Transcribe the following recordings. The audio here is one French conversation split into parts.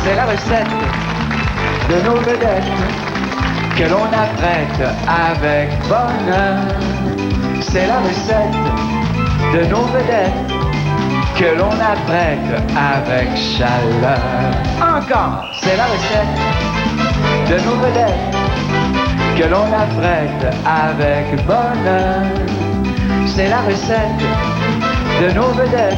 C'est la recette de nos vedettes que l'on apprête avec bonheur. C'est la recette de nos vedettes que l'on apprête avec chaleur. Encore, c'est la recette de nos vedettes que l'on apprête avec bonheur. C'est la recette de nos vedettes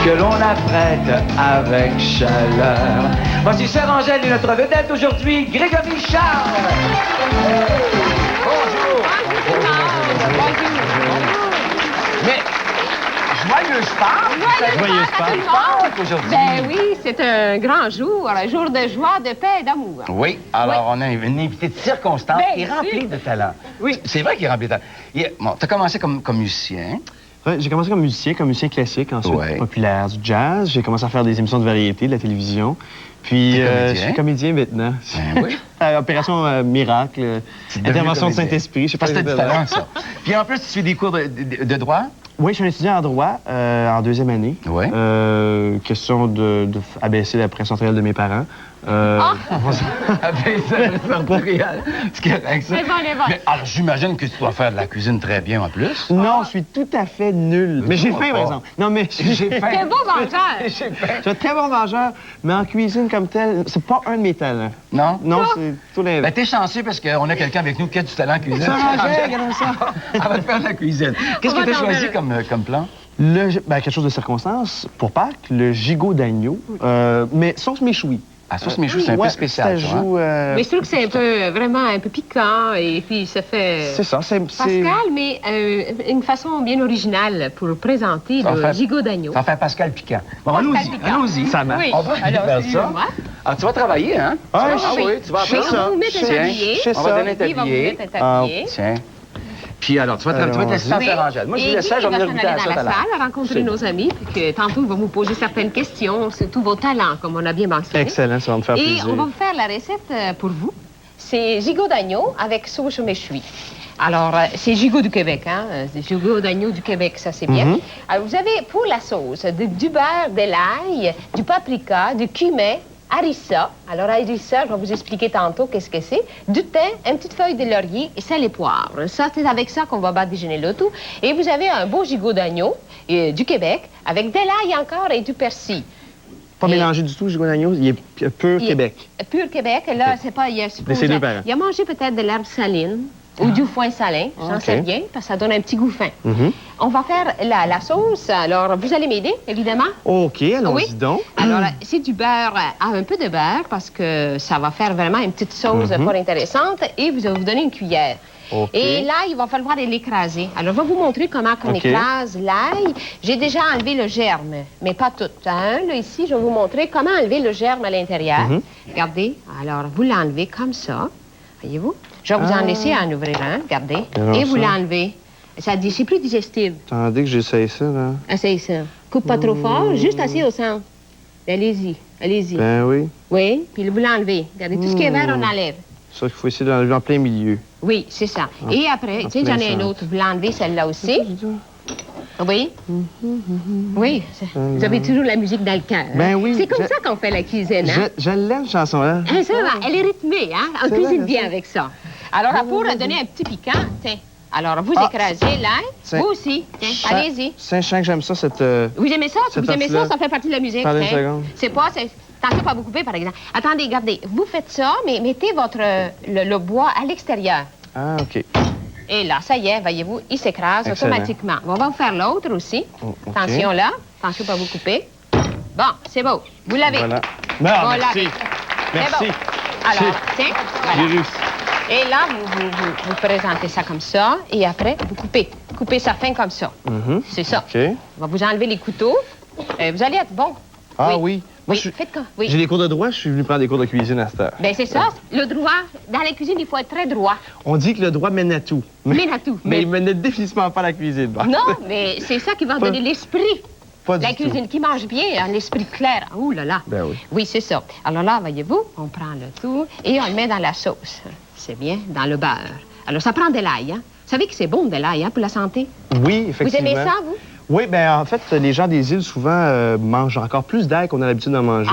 que l'on apprête avec chaleur. Voici Sœur Angèle et notre vedette aujourd'hui, Grégory Charles. Bonjour. Mais joyeuse Pâques. Joyeuse Pâques aujourd'hui. Ben oui, c'est un grand jour, un jour de joie, de paix et d'amour. Oui, alors on a une invitée de circonstance qui est Ben, remplie de talent. Oui. C'est vrai qu'il est rempli de talent. Bon, tu as commencé comme musicien. Ouais, j'ai commencé comme musicien classique, ensuite populaire, du jazz. J'ai commencé à faire des émissions de variété, de la télévision. Puis je suis comédien maintenant. Ben oui. Opération Miracle, intervention de Saint-Esprit. Je sais pas si t'as du talent, ça. Puis en plus, tu fais des cours de droit? Oui, je suis un étudiant en droit en deuxième année. Oui. Question de abaisser la pression artérielle de mes parents. Abaisser la pression artérielle. C'est correct, ça. C'est bon. Mais, alors, j'imagine que tu dois faire de la cuisine très bien en plus. Non, je suis tout à fait nul. Mais j'ai faim, par exemple. Non, mais j'ai faim. T'es un beau mangeur. Je suis un très bon mangeur, mais en cuisine comme tel, c'est pas un de mes talents. Non? Non, c'est tout l'inverse. Ben, t'es chanceux parce qu'on a quelqu'un avec nous qui a du talent en cuisine. Ça, regarde ça. Elle va te faire de la cuisine. Qu'est-ce que tu as choisi comme plan? Quelque chose de circonstance, pour Pâques, le gigot d'agneau, mais sauce méchoui. Ah, sauce méchoui, c'est un peu spécial, ça joue... Mais je trouve que c'est un peu, vraiment un peu piquant et puis ça fait... C'est ça, c'est... Pascal, mais une façon bien originale pour présenter le gigot d'agneau. Ça fait Pascal piquant. Bon, allons-y. Ça marche. Oui. On va faire ça. Ah, tu vas travailler, hein? Ah oui, tu vas apprendre. On va vous mettre un tablier. On va donner un Il va vous tablier. mettre un tablier. Tiens. Puis alors, tu vas être l'assistant Sœur Angèle. Moi, je laisse ça, je vais venir goûter à ça tout à dans la l'heure. salle, rencontrer nos amis, puis que tantôt, ils vont vous poser certaines questions sur tous vos talents, comme on a bien mentionné. Excellent, ça va me faire plaisir. Et on va vous faire la recette pour vous. C'est gigot d'agneau avec sauce méchoui. Alors, c'est gigot du Québec, hein? C'est gigot d'agneau du Québec, ça c'est bien. Alors, vous avez pour la sauce du beurre, de l'ail, du paprika, du cumin, harissa. Alors, harissa, je vais vous expliquer tantôt qu'est-ce que c'est. Du thym, une petite feuille de laurier et sel et poivre. Ça, c'est avec ça qu'on va badigeonner le tout. Et vous avez un beau gigot d'agneau du Québec avec de l'ail encore et du persil. Pas mélangé du tout, gigot d'agneau, il est pur Québec. Pur Québec, là, c'est pas... Il a mangé peut-être de l'herbe saline ou du foin salin, j'en sais bien, parce que ça donne un petit goût fin. On va faire la sauce. Alors, vous allez m'aider, évidemment. OK, allons-y donc. Alors, c'est du beurre, un peu de beurre, parce que ça va faire vraiment une petite sauce fort intéressante. Et vous allez vous donner une cuillère. Et là, il va falloir l'écraser. Alors, je vais vous montrer comment on écrase l'ail. J'ai déjà enlevé le germe, mais pas tout. Hein? Là, ici, je vais vous montrer comment enlever le germe à l'intérieur. Regardez. Alors, vous l'enlevez comme ça. Voyez-vous? Je vais vous en laisser en ouvrir un, regardez. Et vous l'enlevez. C'est plus digestible. Attendez que j'essaye ça, là. Essaye ça. Coupe pas trop fort, juste assez au centre. Allez-y, allez-y. Ben oui. Oui, puis vous l'enlevez. Regardez, tout ce qui est vert, on enlève. Ça, il faut essayer d'enlever en plein milieu. Oui, c'est ça. Et après, tiens, j'en ai une autre. Vous l'enlevez, celle-là aussi. Oui? Oui, vous avez toujours la musique dans le cœur. Ben oui. C'est comme ça qu'on fait la cuisine, hein? Je l'aime, cette chanson-là. Hein, ça va, elle est rythmée, hein? On cuisine bien avec ça. Alors, pour donner un petit piquant, tiens. Alors, vous écrasez l'ail. Vous aussi. Tiens, allez-y. Saint-Jean, j'aime ça, cette... Vous aimez ça? Vous aimez ça? Ça fait partie de la musique. Attendez une seconde. C'est pas... Tentez pas vous couper, par exemple. Attendez, regardez. Vous faites ça, mais mettez le bois à l'extérieur. Ah, OK. Et là, ça y est, voyez-vous, il s'écrase automatiquement. On va vous faire l'autre aussi. Attention là. Attention pas vous couper. Bon, c'est beau. Vous l'avez. Voilà. Merci. Merci. Bon. Alors, tiens, voilà. J'ai réussi. Et là, vous présentez ça comme ça. Et après, vous coupez. Coupez ça fin comme ça. C'est ça. OK. On va vous enlever les couteaux. Vous allez être bon. Ah oui. Moi, faites quoi? Oui. J'ai des cours de droit, je suis venu prendre des cours de cuisine à cette heure. Bien, c'est ça. Le droit, dans la cuisine, il faut être très droit. On dit que le droit mène à tout. Mène à tout. Mais il mène définitivement pas à la cuisine. Non, mais c'est ça qui va donner l'esprit. Pas du la cuisine tout. qui mange bien, hein, l'esprit clair. Ouh là là. Ben oui. Oui, c'est ça. Alors là, voyez-vous, on prend le tout et on le met dans la sauce. C'est bien, dans le beurre. Alors, ça prend de l'ail, hein. Vous savez que c'est bon de l'ail, hein, pour la santé? Oui, effectivement. Vous aimez ça, vous? Oui, bien, en fait, les gens des îles, souvent, mangent encore plus d'ail qu'on a l'habitude d'en manger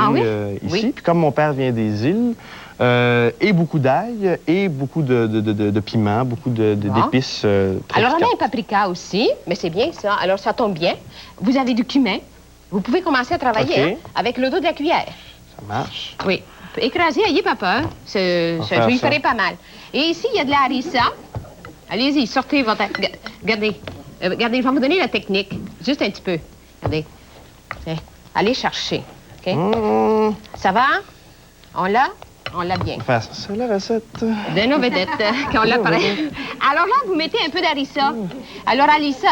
ici. Oui. Puis comme mon père vient des îles, et beaucoup d'ail, et beaucoup de piments, beaucoup d'épices très Alors, on a un piquantes. paprika aussi, mais c'est bien ça. Alors, ça tombe bien. Vous avez du cumin. Vous pouvez commencer à travailler OK. avec le dos de la cuillère. Ça marche. Oui. Écrasez, ayez pas peur. Je lui ferai pas mal. Et ici, il y a de la harissa. Allez-y, sortez votre... Regardez. Regardez, je vais vous donner la technique. Juste un petit peu. Regardez. Tiens, allez chercher. OK? Ça va? On l'a? On l'a bien. Faire ça, c'est la recette. De nos vedettes, qu'on l'a pareil. Alors là, vous mettez un peu d'harissa. Alors, harissa,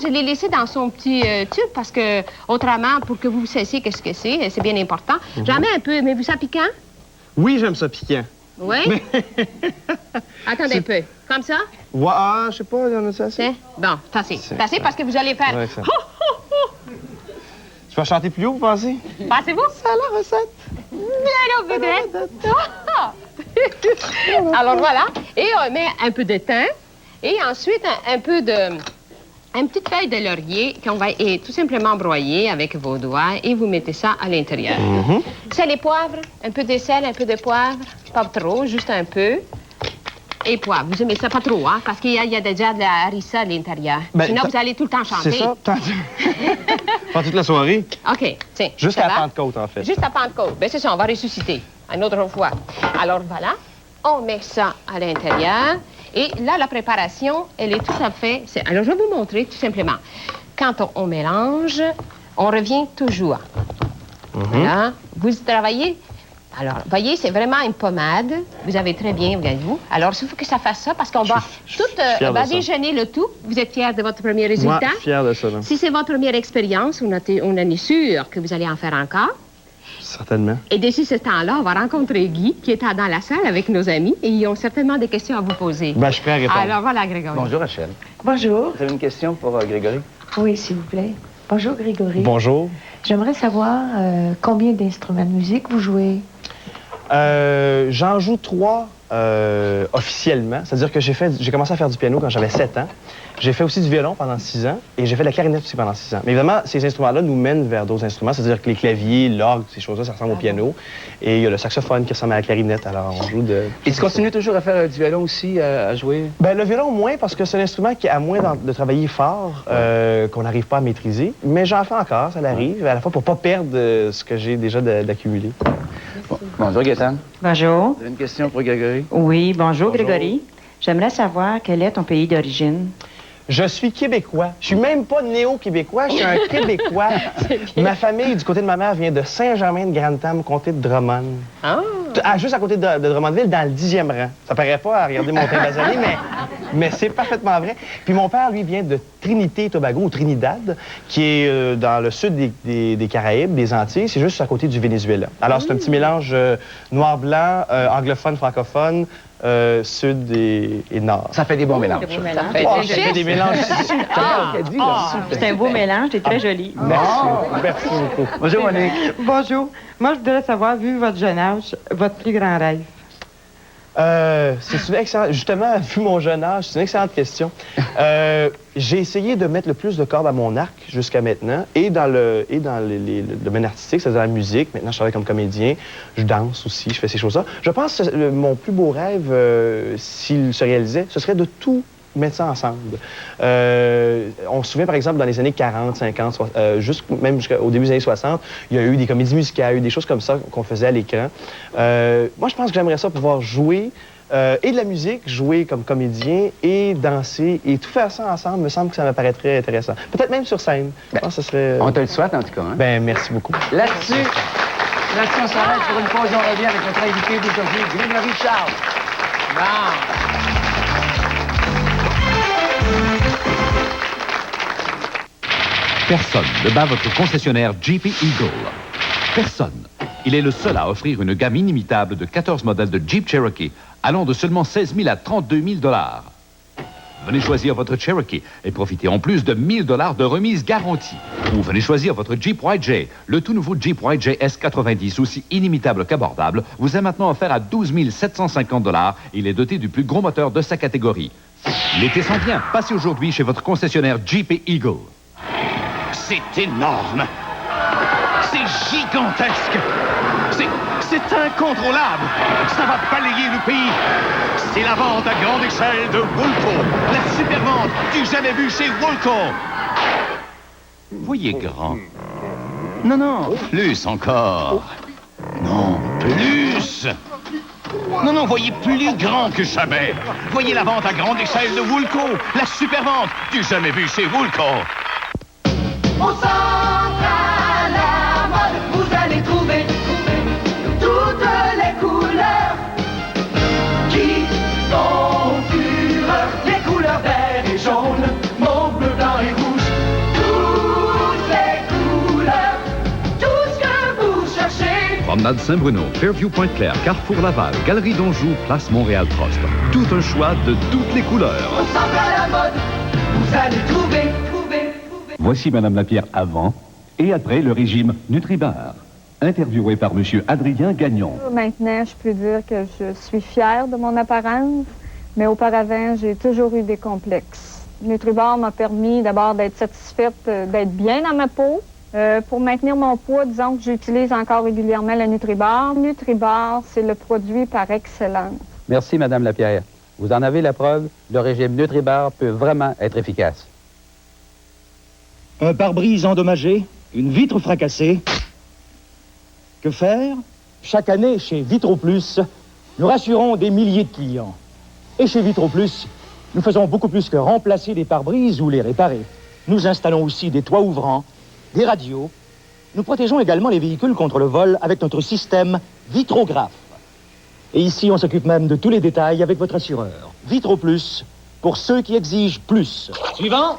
je l'ai laissé dans son petit tube parce que, autrement, pour que vous sachiez qu'est-ce que c'est bien important. J'en mets un peu, mais vous ça piquant? Oui, j'aime ça piquant. Oui? Attendez un peu. Comme ça? Ouais, je sais pas, il y en a ça assez? Bon, tassez. Tassez parce que vous allez faire... Ouais, ça. Tu vas chanter plus haut, vous pensez? Passez-vous? C'est la recette. Bien, vedette. Alors voilà. Et on met un peu de thym. Et ensuite, une petite feuille de laurier qu'on va tout simplement broyer avec vos doigts. Et vous mettez ça à l'intérieur. Sel et poivre. Un peu de sel, un peu de poivre. Pas trop, juste un peu. Et poivre. Vous aimez ça pas trop, hein? Parce qu'il y a déjà de la harissa à l'intérieur. Ben, sinon, vous allez tout le temps chanter. C'est ça? Pas toute la soirée? OK, tiens. Jusqu'à ça la va? Pentecôte, en fait. Juste à Pentecôte. Bien, c'est ça, on va ressusciter une autre fois. Alors, voilà. On met ça à l'intérieur. Et là, la préparation, elle est tout à fait... Alors, je vais vous montrer, tout simplement. Quand on mélange, on revient toujours. Voilà. Vous travaillez... Alors, voyez, c'est vraiment une pommade. Vous avez très bien, regardez-vous. Alors, il faut que ça fasse ça parce qu'on va déjeuner le tout. Vous êtes fiers de votre premier résultat? Moi, fier de ça, là. Si c'est votre première expérience, on est sûr que vous allez en faire encore. Certainement. Et d'ici ce temps-là, on va rencontrer Guy, qui est dans la salle avec nos amis, et ils ont certainement des questions à vous poser. Ben, je suis prêt à répondre. Alors, voilà, Grégory. Bonjour, Rachel. Bonjour. Vous avez une question pour Grégory? Oui, s'il vous plaît. Bonjour, Grégory. Bonjour. J'aimerais savoir combien d'instruments de musique vous jouez. J'en joue 3 officiellement. C'est-à-dire que j'ai commencé à faire du piano quand j'avais 7 ans. J'ai fait aussi du violon pendant 6 ans et j'ai fait de la clarinette aussi pendant 6 ans. Mais évidemment, ces instruments-là nous mènent vers d'autres instruments. C'est-à-dire que les claviers, l'orgue, ces choses-là, ça ressemble au piano. Et il y a le saxophone qui ressemble à la clarinette. Alors, on joue de... Et tu continues toujours à faire du violon aussi, à jouer? Ben, le violon, moins, parce que c'est un instrument qui, à moins de travailler fort, qu'on n'arrive pas à maîtriser. Mais j'en fais encore, ça l'arrive, à la fois pour pas perdre ce que j'ai déjà d'accumuler. Bonjour, Gaëtane. Bonjour. Vous avez une question pour Grégory? Oui, bonjour, Grégory. J'aimerais savoir quel est ton pays d'origine. Je suis québécois. Je suis même pas néo-québécois, je suis un Québécois. Ma famille, du côté de ma mère, vient de Saint-Germain-de-Grantham, comté de Drummond. Juste à côté de Drummondville, dans le 10e rang. Ça paraît pas à regarder mon teint basané, mais c'est parfaitement vrai. Puis mon père, lui, vient de Trinité-Tobago, ou Trinidad, qui est dans le sud des Caraïbes, des Antilles. C'est juste à côté du Venezuela. Alors, c'est un petit mélange noir-blanc, anglophone, francophone, sud et nord. Ça fait des bons mélanges. Ça fait des mélanges super. C'est un beau mélange, t'es très jolie. Merci beaucoup. Bonjour, Monique. Bonjour. Moi, je voudrais savoir, vu votre jeune âge, votre plus grand rêve. C'est une excellente... Justement, vu mon jeune âge, c'est une excellente question. J'ai essayé de mettre le plus de cordes à mon arc jusqu'à maintenant, et dans le domaine artistique, c'est-à-dire la musique. Maintenant, je travaille comme comédien, je danse aussi, je fais ces choses-là. Je pense que mon plus beau rêve, s'il se réalisait, ce serait de tout mettre ça ensemble. On se souvient, par exemple, dans les années 40, 50, même jusqu'au début des années 60, il y a eu des comédies musicales, des choses comme ça qu'on faisait à l'écran. Moi, je pense que j'aimerais ça pouvoir jouer et de la musique, jouer comme comédien et danser et tout faire ça ensemble, me semble que ça me paraîtrait intéressant. Peut-être même sur scène. Je pense que ce serait... On te le souhaite, en tout cas. Hein? Ben, merci beaucoup. Là-dessus, on s'arrête pour une pause. On revient avec notre invité d'aujourd'hui, Grégory Charles. Personne ne bat votre concessionnaire Jeep Eagle. Personne. Il est le seul à offrir une gamme inimitable de 14 modèles de Jeep Cherokee, allant de seulement 16 000 à 32 000 $. Venez choisir votre Cherokee et profitez en plus de 1 000 $ de remise garantie. Ou venez choisir votre Jeep YJ. Le tout nouveau Jeep YJ S90, aussi inimitable qu'abordable, vous est maintenant offert à 12 750 $. Il est doté du plus gros moteur de sa catégorie. L'été s'en vient. Passez aujourd'hui chez votre concessionnaire Jeep et Eagle. C'est énorme. C'est gigantesque. C'est incontrôlable. Ça va balayer le pays. C'est la vente à grande échelle de Woolco. La super vente du jamais vu chez Woolco. Voyez grand. Non, plus encore. Non, plus. Non, voyez plus grand que jamais. Voyez la vente à grande échelle de Woolco. La super vente du jamais vu chez Woolco. Au centre à la mode, vous allez trouver toutes les couleurs qui sont pures. Les couleurs vert et jaune, mauve, bleu, blanc et rouge. Toutes les couleurs, tout ce que vous cherchez. Promenade Saint-Bruno, Fairview Pointe-Claire, Carrefour Laval, Galerie d'Anjou, Place Montréal-Trust. Tout un choix de toutes les couleurs. Au centre à la mode, vous allez trouver. Voici Madame Lapierre avant et après le régime Nutribar. Interviewé par Monsieur Adrien Gagnon. Maintenant, je peux dire que je suis fière de mon apparence, mais auparavant, j'ai toujours eu des complexes. Nutribar m'a permis d'abord d'être satisfaite, d'être bien dans ma peau. Pour maintenir mon poids, disons que j'utilise encore régulièrement le Nutribar. Nutribar, c'est le produit par excellence. Merci, Madame Lapierre. Vous en avez la preuve, le régime Nutribar peut vraiment être efficace. Un pare-brise endommagé, une vitre fracassée. Que faire? Chaque année, chez Vitro Plus, nous rassurons des milliers de clients. Et chez Vitro Plus, nous faisons beaucoup plus que remplacer des pare-brises ou les réparer. Nous installons aussi des toits ouvrants, des radios. Nous protégeons également les véhicules contre le vol avec notre système Vitrographe. Et ici, on s'occupe même de tous les détails avec votre assureur. Vitro Plus, pour ceux qui exigent plus. Suivant.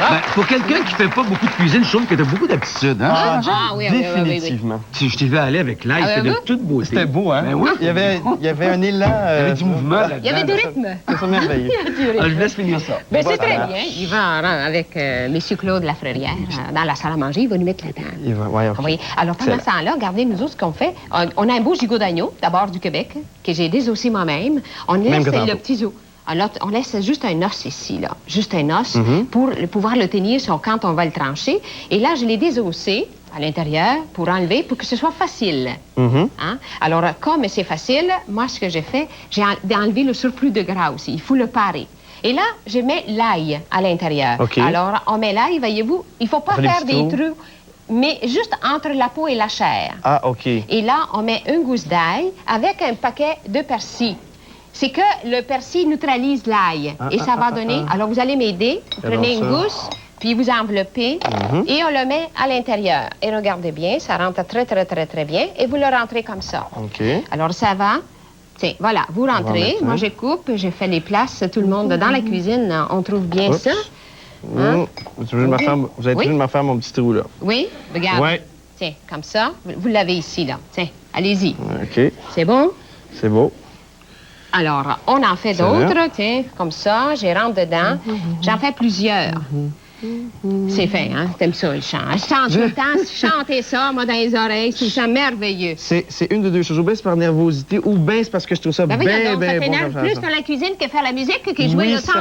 Ben, pour quelqu'un qui fait pas beaucoup de cuisine, je trouve que t'as beaucoup d'aptitude, hein? Oui. Définitivement. Si je t'ai vu aller avec l'ail, c'était de toute beauté. C'était beau, hein? Ben oui. Il y avait un élan. Il y avait du mouvement là-dedans. Il y avait du rythme. C'est merveilleux. Je vous laisse finir ça. Ben, c'est très bien. Il va avec M. Claude Lafrérière dans la salle à manger. Il va nous mettre la table. Ouais, OK. Oui. Alors, pendant ce temps-là, regardez, nous autres, ce qu'on fait, on a un beau gigot d'agneau, d'abord du Québec, que j'ai désossé moi-même. On laisse le petit os. Alors, on laisse juste un os ici, là. Juste un os pour pouvoir le tenir quand on va le trancher. Et là, je l'ai désossé à l'intérieur pour enlever, pour que ce soit facile. Hein? Alors, comme c'est facile, moi, ce que j'ai fait, j'ai enlevé le surplus de gras aussi. Il faut le parer. Et là, je mets l'ail à l'intérieur. OK. Alors, on met l'ail, voyez-vous, il ne faut pas faire des trous, mais juste entre la peau et la chair. Ah, OK. Et là, on met une gousse d'ail avec un paquet de persil. C'est que le persil neutralise l'ail. Et ça va donner... Alors, vous allez m'aider. Vous prenez une gousse, puis vous enveloppez, et on le met à l'intérieur. Et regardez bien, ça rentre très, très, très, très bien. Et vous le rentrez comme ça. OK. Alors, ça va. Tiens, voilà, vous rentrez. Moi, je coupe, j'ai fait les places. Tout le monde dans la cuisine, on trouve bien ça. Hein? Vous avez toujours de me faire mon petit trou, là. Oui, regarde. Ouais. Tiens, comme ça. Vous l'avez ici, là. Tiens, allez-y. OK. C'est bon? C'est beau. Alors, on en fait d'autres, tiens, comme ça, j'ai rentre dedans. J'en fais plusieurs. C'est fait, hein? T'aimes ça, le chant. Je chante tout le temps, chanter ça, moi, dans les oreilles, c'est ça merveilleux. C'est une de deux choses. Ou bien c'est par nervosité, ou bien c'est parce que je trouve ça bien, bien bon. Ça t'énerve plus faire la cuisine que faire la musique, que jouer le temps.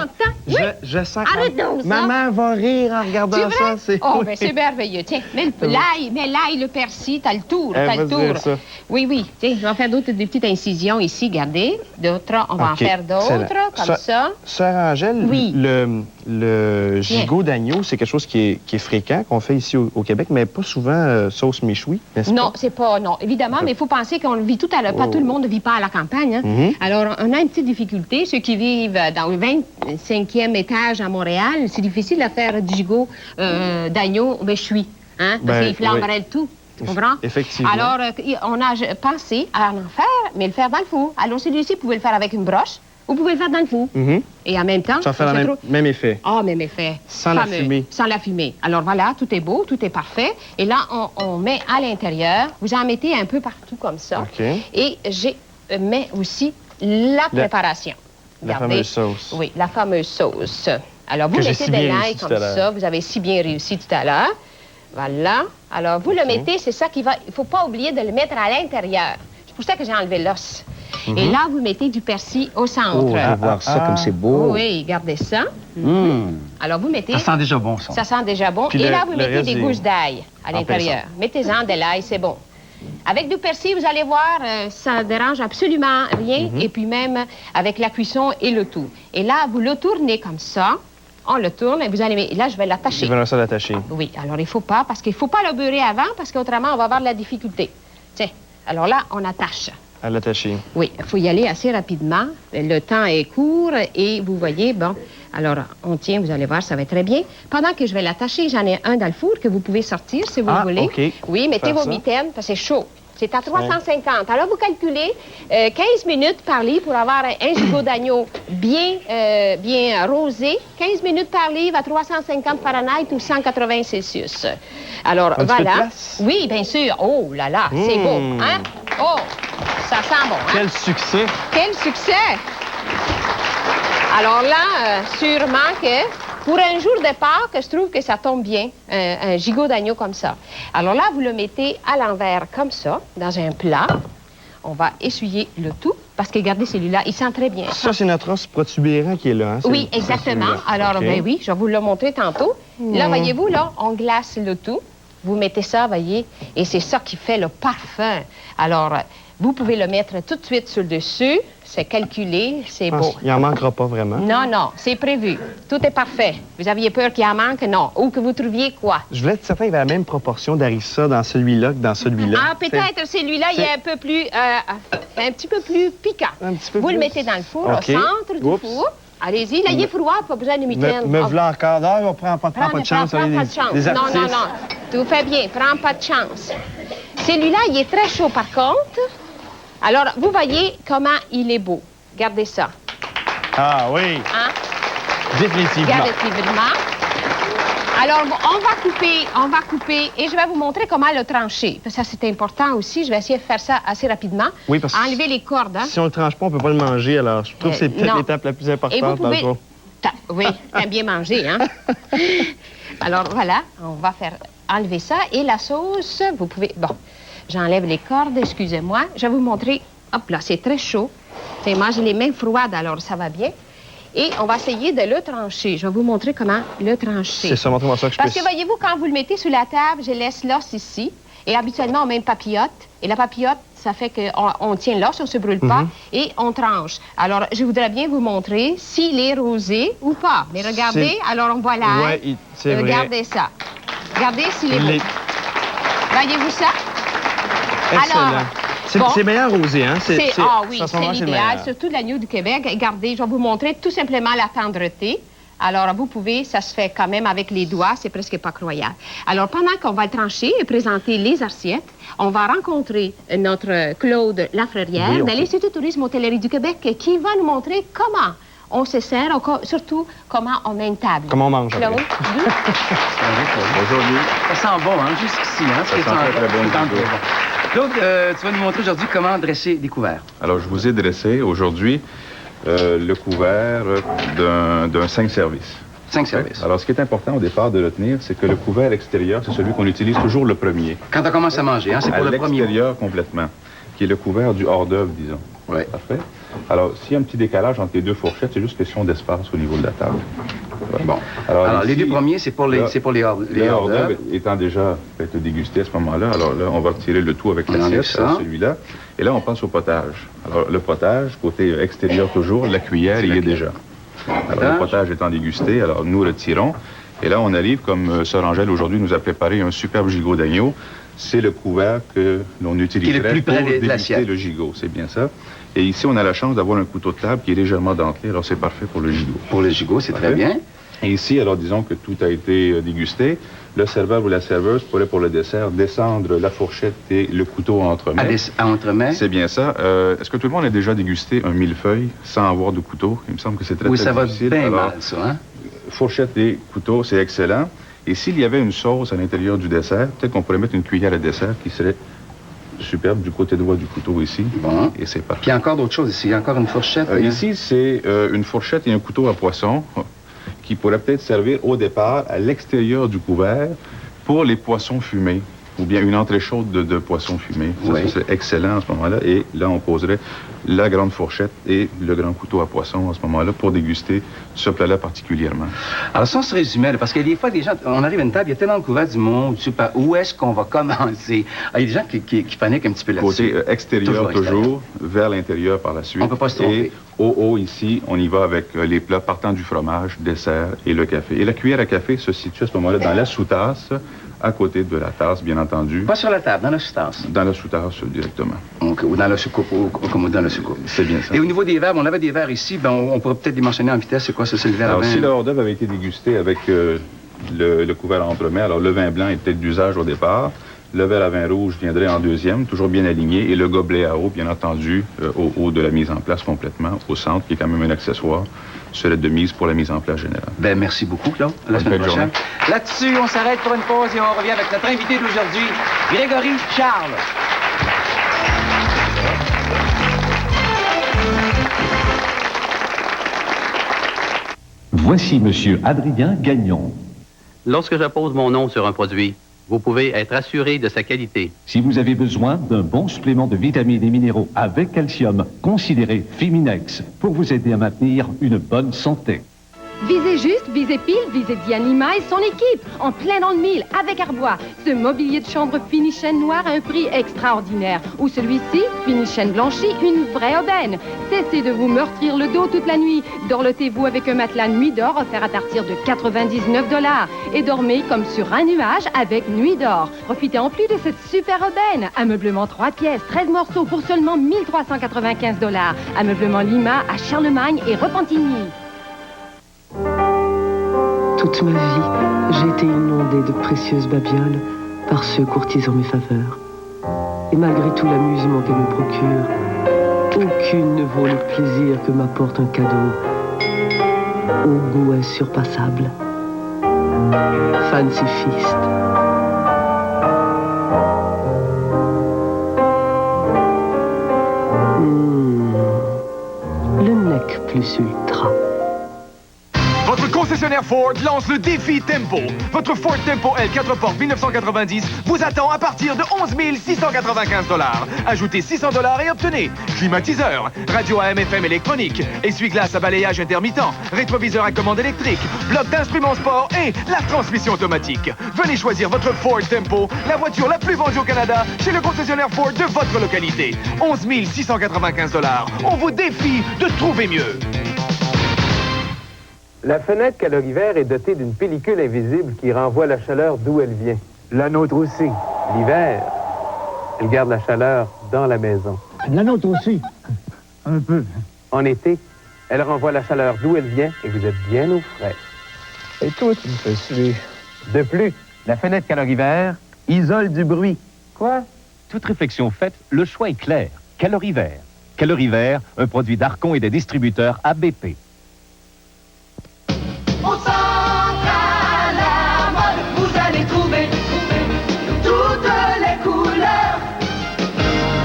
Oui, je sens arrête donc ça. Maman va rire en regardant ça. Oh, ben c'est merveilleux. Tiens, mets l'ail, le persil, t'as le tour, t'as le tour. Ça. Oui. Tiens, je vais faire des petites incisions ici, regardez. D'autres, on va en faire d'autres, comme ça. Sœur Angèle, le gigot d'agneau, c'est quelque chose qui est fréquent, qu'on fait ici au Québec, mais pas souvent sauce méchoui, n'est-ce pas? Non, c'est pas, non, évidemment, mais il faut penser qu'on le vit tout à l'heure. Pas tout le monde ne vit pas à la campagne. Hein? Alors, on a une petite difficulté. Ceux qui vivent dans le 25e étage à Montréal, c'est difficile de faire du gigot d'agneau méchoui, hein? Parce qu'il flamberait le tout. Tu comprends? Effectivement. Alors, on a pensé à en faire, mais le faire dans le four. Alors, celui-ci, vous pouvez le faire avec une broche. Vous pouvez le faire dans le four. Et en même temps... Ça fait le même effet. Ah, même effet. Sans la fumée. Sans la fumée. Alors voilà, tout est beau, tout est parfait. Et là, on met à l'intérieur. Vous en mettez un peu partout comme ça. OK. Et je mets aussi la préparation. La fameuse sauce. Oui, la fameuse sauce. Alors, vous mettez de l'ail comme ça. Vous avez si bien réussi tout à l'heure. Voilà. Alors, vous le mettez, c'est ça qui va... Il ne faut pas oublier de le mettre à l'intérieur. C'est pour ça que j'ai enlevé l'os. Et là, vous mettez du persil au centre. Oh, je vais voir ça comme c'est beau. Oui, gardez ça. Alors, vous mettez... Ça sent déjà bon, ça. Ça sent déjà bon. Puis et le- là, vous le mettez reste des est gousses d'ail à l'intérieur. Mettez-en de l'ail, c'est bon. Avec du persil, vous allez voir, ça ne dérange absolument rien. Et puis même avec la cuisson et le tout. Et là, vous le tournez comme ça. On le tourne et vous allez... Là, je vais l'attacher. Il va ça l'attacher. Oui, alors il ne faut pas, parce qu'il ne faut pas le beurrer avant, parce qu'autrement, on va avoir de la difficulté. Tiens, alors là, on attache. À l'attacher. Oui, il faut y aller assez rapidement. Le temps est court et vous voyez, bon, alors on tient, vous allez voir, ça va être très bien. Pendant que je vais l'attacher, j'en ai un dans le four que vous pouvez sortir si vous voulez. OK. Oui, mettez Faire vos ça. mitaines, parce que c'est chaud. C'est à 350. Alors, vous calculez 15 minutes par livre pour avoir un gigot d'agneau bien rosé. 15 minutes par livre à 350 Fahrenheit ou 180 Celsius. Alors, Un petit peu de voilà. place? Oui, bien sûr. Oh là là, c'est beau. Hein? Oh, ça sent bon. Hein? Quel succès! Quel succès! Alors là, sûrement que pour un jour de Pâques, je trouve que ça tombe bien, un gigot d'agneau comme ça. Alors là, vous le mettez à l'envers comme ça, dans un plat. On va essuyer le tout, parce que regardez celui-là, il sent très bien. Ça, c'est notre os protubérant qui est là. Hein? Oui, C'est exactement. celui-là. Alors, OK. ben oui, je vais vous le montrer tantôt. Là, voyez-vous, là, on glace le tout. Vous mettez ça, voyez, et c'est ça qui fait le parfum. Alors, vous pouvez le mettre tout de suite sur le dessus. C'est calculé, c'est beau. Il n'en manquera pas vraiment. Non, non, c'est prévu. Tout est parfait. Vous aviez peur qu'il en manque? Non. Ou que vous trouviez quoi? Je voulais être certain qu'il y avait la même proportion d'harissa dans celui-là que dans celui-là. Ah, peut-être celui-là, il est un peu plus... un petit peu plus piquant. Un petit peu Vous le plus. mettez dans le four, OK. au centre du Oups. four. Allez-y, là, il est froid, pas besoin de mitaine. Me voilà encore. Non, on prend pas de chance. Prends pas de chance. Les Non, artistes. non, non. Tout fait bien. Prends pas de chance. Celui-là, il est très chaud, par contre. Alors, vous voyez comment il est beau. Regardez ça. Ah oui, Hein? définitivement. Définitivement. Alors, on va couper, et je vais vous montrer comment le trancher. Parce que ça, c'est important aussi. Je vais essayer de faire ça assez rapidement. Oui, parce que Enlever les cordes, hein? si on le tranche pas, on peut pas le manger. Alors, je trouve que c'est peut-être non. l'étape la plus Et importante vous dans le pouvez... jour. Oui, t'aimes bien manger, hein? Alors, voilà, on va faire enlever ça. Et la sauce, vous pouvez... Bon, j'enlève les cordes, excusez-moi. Je vais vous montrer. Hop là, c'est très chaud. Moi, j'ai les mains froides, alors ça va bien. Et on va essayer de le trancher. Je vais vous montrer comment le trancher. C'est ça, montrez-moi ça que je Parce puisse. que, voyez-vous, quand vous le mettez sur la table, je laisse l'os ici. Et habituellement, on met une papillote. Et la papillote, ça fait qu'on tient l'os, on ne se brûle pas, et on tranche. Alors, je voudrais bien vous montrer s'il est rosé ou pas. Mais regardez, alors on voit l'ail. Oui, c'est vrai. Regardez ça. Regardez s'il est Il beau. est Voyez-vous ça? excellent. Alors, C'est bon. c'est meilleur rosé, hein? Ah oui, ça, c'est moment, l'idéal, meilleur. surtout l'agneau du Québec. Regardez, je vais vous montrer tout simplement la tendreté. Alors, vous pouvez, ça se fait quand même avec les doigts, c'est presque pas croyable. Alors, pendant qu'on va le trancher et présenter les assiettes, on va rencontrer notre Claude Lafrérière Oui, de OK. l'Institut Tourisme Hôtellerie du Québec qui va nous montrer comment on se sert, surtout comment on met une table. Comment on mange, Claude? après. Bonjour, Louis. Ça sent bon, hein, jusqu'ici, hein? Ça sent très bon, C'est Hugo. Claude, tu vas nous montrer aujourd'hui comment dresser des couverts. Alors, je vous ai dressé aujourd'hui le couvert d'un 5 services. 5 services. Alors, ce qui est important au départ de retenir, c'est que le couvert extérieur, c'est celui qu'on utilise toujours le premier. Quand on commence à manger, hein, c'est pour À le premier. l'extérieur complètement, qui est le couvert du hors-d'œuvre, disons. Oui. Parfait. Alors, s'il y a un petit décalage entre les deux fourchettes, c'est juste question d'espace au niveau de la table. Voilà. Bon. Alors, ici, les deux premiers, c'est pour les, là, c'est pour les le hors-d'œuvre hors-d'œuvre. étant déjà fait dégusté à ce moment-là, alors là, on va retirer le tout avec On enlève l'assiette, ça. celui-là. Et là, on passe au potage. Alors, le potage, côté extérieur toujours, la cuillère, il y est déjà. Alors, le potage étant dégusté, alors nous retirons. Et là, on arrive, comme Sœur Angèle aujourd'hui nous a préparé un superbe gigot d'agneau. C'est le couvert que l'on utiliserait plus près pour de déguster l'assiette. le gigot, c'est bien ça. Et ici, on a la chance d'avoir un couteau de table qui est légèrement dentelé, alors c'est parfait pour le gigot. Pour le gigot, c'est très bien. Et ici, alors disons que tout a été dégusté. Le serveur ou la serveuse pourrait pour le dessert descendre la fourchette et le couteau à entremets. À entremets. C'est bien ça. Est-ce que tout le monde a déjà dégusté un millefeuille sans avoir de couteau? Il me semble que c'est très, Oui, très ça va difficile. bien Alors, mal, ça, hein? Fourchette et couteau, c'est excellent. Et s'il y avait une sauce à l'intérieur du dessert, peut-être qu'on pourrait mettre une cuillère à dessert qui serait superbe du côté droit du couteau ici. Bon. Et c'est parfait. Puis il y a encore d'autres choses ici. Il y a encore une fourchette. hein? Ici, c'est une fourchette et un couteau à poisson qui pourrait peut-être servir au départ à l'extérieur du couvert pour les poissons fumés. ou bien une entrée chaude de poisson fumé. Ça, Oui. c'est excellent à ce moment-là. Et là, on poserait la grande fourchette et le grand couteau à poisson à ce moment-là pour déguster ce plat-là particulièrement. Alors, si on se résumait, là, parce que des fois, des gens, on arrive à une table, il y a tellement de couverts du monde, je sais pas, où est-ce qu'on va commencer? Ah, il y a des gens qui paniquent un petit peu là-dessus. Côté extérieur, toujours, vers l'intérieur par la suite. On peut pas se tromper. Et au haut, ici, on y va avec les plats partant du fromage, dessert et le café. Et la cuillère à café se situe à ce moment-là dans la sous-tasse, à côté de la tasse, bien entendu. Pas sur la table, dans la sous-tasse. Dans la sous-tasse, directement. Donc, ou dans la soucoupe, comme dans la soucoupe. C'est bien ça. Et au niveau des verres, on avait des verres ici, ben, on pourrait peut-être les mentionner en vitesse. C'est quoi ça? C'est le verre à Alors, vin? si le hors-d'œuvre avait été dégusté avec le couvert en premier, alors le vin blanc était d'usage au départ. Le verre à vin rouge viendrait en deuxième, toujours bien aligné, et le gobelet à eau, bien entendu, au haut de la mise en place complètement, au centre, qui est quand même un accessoire, serait de mise pour la mise en place générale. Ben, merci beaucoup, Claude. À la semaine prochaine. Là-dessus, on s'arrête pour une pause et on revient avec notre invité d'aujourd'hui, Grégory Charles. Voici Monsieur Adrien Gagnon. Lorsque j'appose mon nom sur un produit, vous pouvez être assuré de sa qualité. Si vous avez besoin d'un bon supplément de vitamines et minéraux avec calcium, considérez Fiminex pour vous aider à maintenir une bonne santé. Visez juste, visez pile, visez Dianima et son équipe, en plein dans le mille, avec Arbois. Ce mobilier de chambre fini chêne noir à un prix extraordinaire. Ou celui-ci, fini chêne blanchi, une vraie aubaine. Cessez de vous meurtrir le dos toute la nuit. Dorlotez-vous avec un matelas Nuit d'Or offert à partir de 99 $. Et dormez comme sur un nuage avec Nuit d'Or. Profitez en plus de cette super aubaine. Ameublement 3 pièces, 13 morceaux pour seulement 1395 $. Ameublement Lima à Charlemagne et Repentigny. Toute ma vie, j'ai été inondée de précieuses babioles par ceux courtisant mes faveurs. Et malgré tout l'amusement qu'elles me procurent, aucune ne vaut le plaisir que m'apporte un cadeau au goût insurpassable. Fancy Feast. Le nec plus ultra. Votre concessionnaire Ford lance le défi Tempo. Votre Ford Tempo L 4 portes 1990 vous attend à partir de 11 695 $. Ajoutez 600 $ et obtenez climatiseur, radio AM/FM électronique, essuie-glace à balayage intermittent, rétroviseur à commande électrique, bloc d'instruments sport et la transmission automatique. Venez choisir votre Ford Tempo, la voiture la plus vendue au Canada, chez le concessionnaire Ford de votre localité. 11 695 $. On vous défie de trouver mieux. La fenêtre calorivert est dotée d'une pellicule invisible qui renvoie la chaleur d'où elle vient. La nôtre aussi. L'hiver, elle garde la chaleur dans la maison. La nôtre aussi. Un peu. En été, elle renvoie la chaleur d'où elle vient et vous êtes bien au frais. Et toi, tu me fais suer. De plus, la fenêtre calorivert isole du bruit. Quoi? Toute réflexion faite, le choix est clair. Calorivert. Calorivert, un produit d'Arcon et des distributeurs ABP. Au centre à la mode, vous allez trouver toutes les couleurs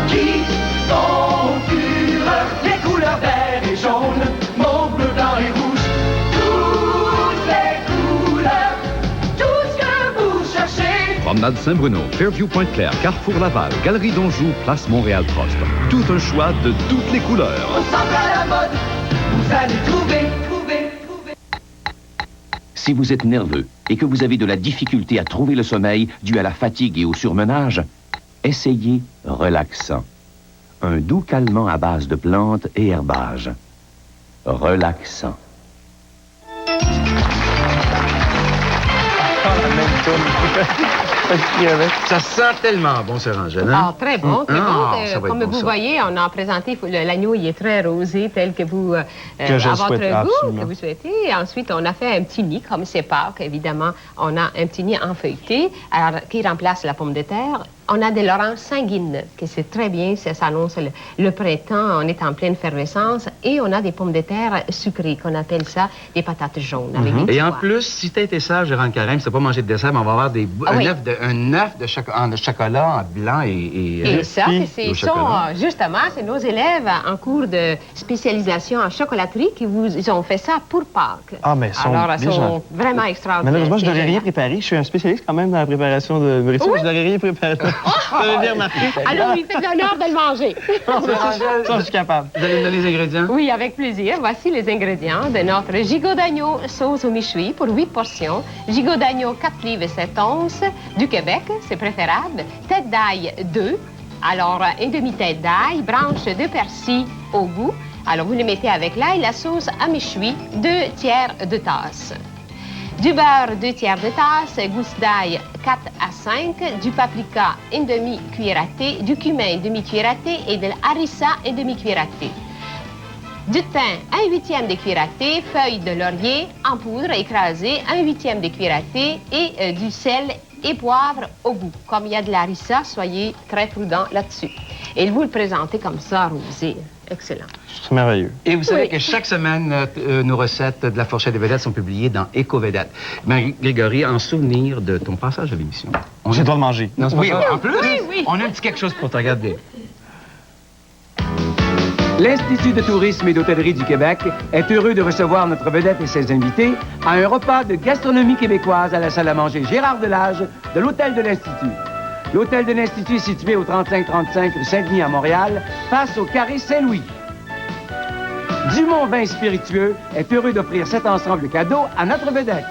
qui concurrent. Les couleurs vert et jaune, mauve, bleu, blanc et rouge. Toutes les couleurs, tout ce que vous cherchez. Promenade Saint-Bruno, Fairview Pointe-Claire, Carrefour Laval, Galerie d'Anjou, Place Montréal-Prost. Tout un choix de toutes les couleurs. Au centre à la mode, vous allez trouver. Si vous êtes nerveux et que vous avez de la difficulté à trouver le sommeil dû à la fatigue et au surmenage, essayez Relaxant. Un doux calmant à base de plantes et herbages. Relaxant. Ça sent tellement bon, ce rangel, hein? Ah, très bon, très bon. Ça va Comme être bon, vous ça. voyez, on a présenté, l'agneau, il est très rosé, tel que vous, Que je à votre souhaite, goût, absolument. que vous souhaitez. Et ensuite, on a fait un petit nid, comme c'est Pâques, évidemment. On a un petit nid en feuilleté, alors, qui remplace la pomme de terre. On a de l'orange sanguine, que c'est très bien, ça annonce le printemps, on est en pleine effervescence. Et on a des pommes de terre sucrées, qu'on appelle ça des patates jaunes. Avec des Et en pois. plus, si tu as été sage durant le carême, si tu n'as pas mangé de dessert, on va avoir un œuf de chocolat blanc Et ça, ce sont justement, c'est nos élèves en cours de spécialisation en chocolaterie ils ont fait ça pour Pâques. Ah, mais alors, ils sont vraiment extraordinaires. Malheureusement, je n'aurais rien préparé. Je suis un spécialiste quand même dans la préparation de nourriture, mais je n'aurais rien préparé. Vous avez bien remarqué. Alors, oui, faites l'honneur de le manger. Ça, je suis capable. Vous allez me donner les ingrédients? Oui, avec plaisir. Voici les ingrédients de notre gigot d'agneau sauce au méchoui pour 8 portions. Gigot d'agneau 4 livres et 7 onces. Du Québec, c'est préférable. Tête d'ail 2. Alors, une demi-tête d'ail, branche de persil au goût. Alors, vous les mettez avec l'ail, la sauce à méchoui, 2 tiers de tasse. Du beurre, 2 tiers de tasse, gousse d'ail, 4 à 5, du paprika, une demi-cuillère à thé, du cumin, une demi-cuillère à thé et de l'harissa, une demi-cuillère à thé. Du thym, 1/8 de cuillère à thé, feuilles de laurier en poudre écrasée, 1/8 de cuillère à thé et du sel et poivre au goût. Comme il y a de l'harissa, soyez très prudents là-dessus. Et vous le présentez comme ça, rosé. Excellent. C'est merveilleux. Et vous savez que chaque semaine, nos recettes de la fourchette des vedettes sont publiées dans Éco-Vedettes. Grégory, en souvenir de ton passage à l'émission... J'ai le droit de manger. Non, oui, en plus, on a un petit quelque chose pour te regarder. L'Institut de tourisme et d'hôtellerie du Québec est heureux de recevoir notre vedette et ses invités à un repas de gastronomie québécoise à la salle à manger Gérard Delage de l'Hôtel de l'Institut. L'Hôtel de l'Institut est situé au 3535 rue Saint-Denis à Montréal, face au Carré Saint-Louis. Dumont Vin Spiritueux est heureux d'offrir cet ensemble de cadeaux à notre vedette.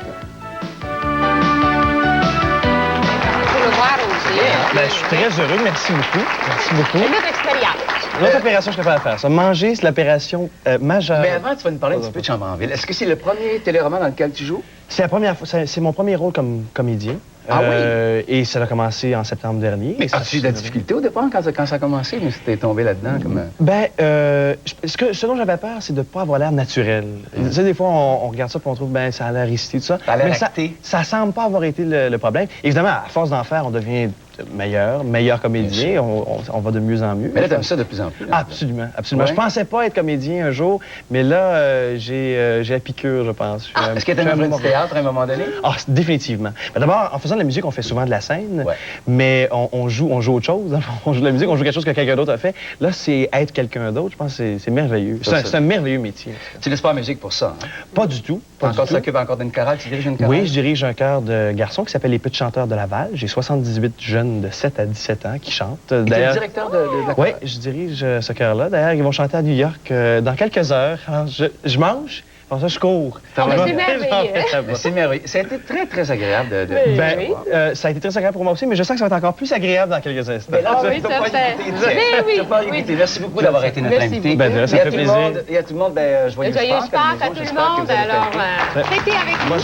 Ben, je suis très heureux, merci beaucoup. Merci beaucoup. Et notre expérience. L'autre opération, je ne peux pas la faire. Ça, manger, c'est l'opération majeure. Mais avant, tu vas nous parler un petit peu de Chambranville. Est-ce que c'est le premier téléroman dans lequel tu joues? C'est la première fois, c'est mon premier rôle comme comédien. Ah oui? Et ça a commencé en septembre dernier. Mais as-tu eu de la difficulté au départ quand ça a commencé? Mais c'était tombé là-dedans comme... Ben, ce dont j'avais peur, c'est de ne pas avoir l'air naturel. Tu sais, des fois, on regarde ça et on trouve, ben, ça a l'air risqué, tout ça. Ça a l'air mais acté. ça semble pas avoir été le problème. Évidemment, à force d'en faire, on devient meilleur comédien. On va de mieux en mieux. Mais là, t'aimes ça de plus en plus. Absolument, absolument. Ouais. Je pensais pas être comédien un jour, mais là, j'ai la piqûre, je pense. Est-ce que tu as un théâtre à un moment donné? Ah, définitivement. Ben, d'abord, en faisant de la musique, on fait souvent de la scène, mais on joue autre chose. On joue de la musique, on joue quelque chose que quelqu'un d'autre a fait. Là, c'est être quelqu'un d'autre. Je pense que c'est merveilleux. C'est un merveilleux métier. Tu laisses pas la musique pour ça, hein? Pas du tout. Tu t'occupes encore d'une chorale? Tu diriges une chorale? Oui, je dirige un chœur de garçons qui s'appelle les Petits Chanteurs de Laval. J'ai 78 jeunes de 7 à 17 ans qui chantent. Tu es le directeur de la chorale? Oui, je dirige ce chœur-là. D'ailleurs, ils vont chanter à New York dans quelques heures. Alors, je mange. Pour ça, je cours. C'est merveilleux. C'est merveilleux. Ça a été très, très agréable de ça a été très agréable pour moi aussi, mais je sens que ça va être encore plus agréable dans quelques instants. Mais là, tu vas pas écouter. Merci beaucoup d'avoir été notre invité. Ben, ça fait plaisir. Et à tout le monde, ben, joyeux Pâques à tout le monde. Alors, fêtez avec nous. Moi,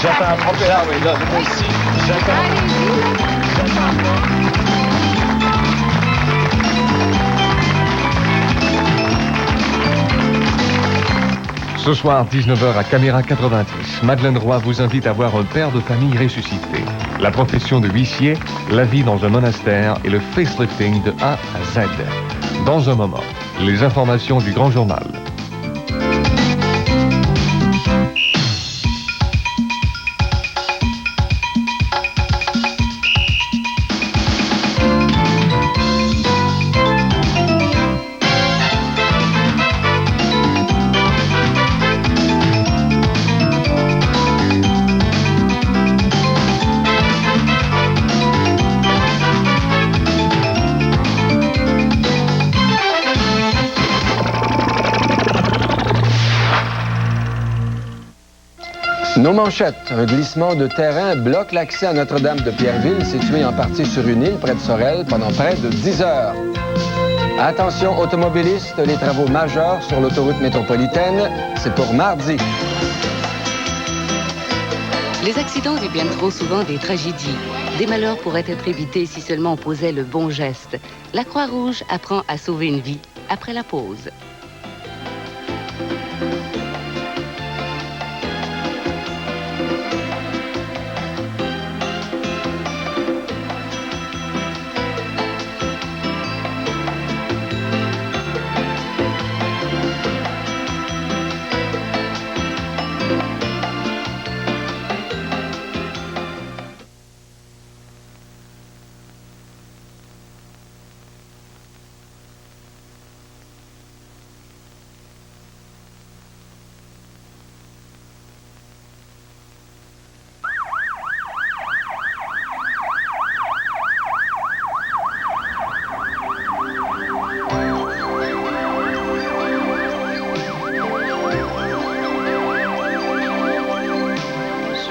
j'attends. Oui, là, moi aussi. J'attends. Ce soir, 19h à Caméra 90, Madeleine Roy vous invite à voir un père de famille ressuscité. La profession de huissier, la vie dans un monastère et le facelifting de A à Z. Dans un moment, les informations du Grand Journal. Nos manchettes. Un glissement de terrain bloque l'accès à Notre-Dame de Pierreville, située en partie sur une île près de Sorel, pendant près de 10 heures. Attention automobilistes, les travaux majeurs sur l'autoroute métropolitaine, c'est pour mardi. Les accidents deviennent trop souvent des tragédies. Des malheurs pourraient être évités si seulement on posait le bon geste. La Croix-Rouge apprend à sauver une vie après la pause.